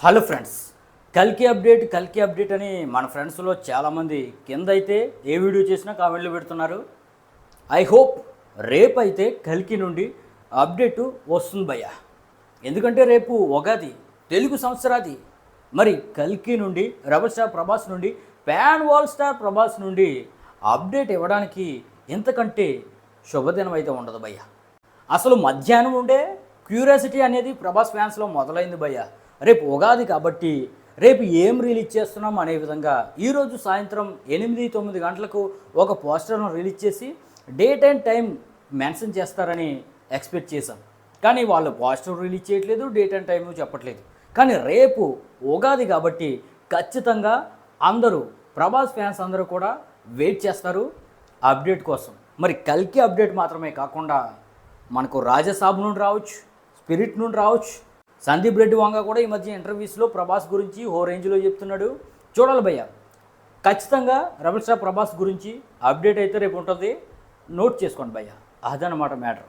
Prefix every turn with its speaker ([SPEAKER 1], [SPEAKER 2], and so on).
[SPEAKER 1] Hello friends, కల్కి update అని మన ఫ్రెండ్స్లో చాలామంది కింద అయితే ఏ వీడియో చేసినా కామెంట్లు పెడుతున్నారు. ఐ హోప్ రేపైతే కల్కి నుండి అప్డేటు వస్తుంది భయ్య. ఎందుకంటే రేపు ఉగాది, తెలుగు సంవత్సరాది. మరి కల్కి నుండి రెబల్ స్టార్ ప్రభాస్ నుండి ప్యాన్ వాల్ స్టార్ ప్రభాస్ నుండి అప్డేట్ ఇవ్వడానికి ఇంతకంటే శుభదినం అయితే ఉండదు భయ్య. అసలు మధ్యాహ్నం ఉండే క్యూరియాసిటీ అనేది ప్రభాస్ ఫ్యాన్స్లో మొదలైంది భయ్య. రేపు ఉగాది కాబట్టి రేపు ఏం రిలీజ్ చేస్తున్నాం అనే విధంగా ఈరోజు సాయంత్రం 8-9 గంటలకు ఒక పోస్టర్ను రిలీజ్ చేసి డేట్ అండ్ టైం మెన్షన్ చేస్తారని ఎక్స్పెక్ట్ చేశాం. కానీ వాళ్ళు పోస్టర్ రిలీజ్ చేయట్లేదు, డేట్ అండ్ టైం చెప్పట్లేదు. కానీ రేపు ఉగాది కాబట్టి ఖచ్చితంగా అందరూ ప్రభాస్ ఫ్యాన్స్ అందరూ కూడా వెయిట్ చేస్తారు అప్డేట్ కోసం. మరి కల్కి అప్డేట్ మాత్రమే కాకుండా మనకు రాజసాబ్ నుండి రావచ్చు, స్పిరిట్ నుండి రావచ్చు. సందీప్ రెడ్డి వంగ కూడా ఈ మధ్య ఇంటర్వ్యూస్లో ప్రభాస్ గురించి ఓ రేంజ్లో చెప్తున్నాడు. చూడాలి భయ్య. ఖచ్చితంగా రెబల్ స్టార్ ప్రభాస్ గురించి అప్డేట్ అయితే రేపు ఉంటుంది. నోట్ చేసుకోండి భయ్య. అదనమాట మ్యాటర్.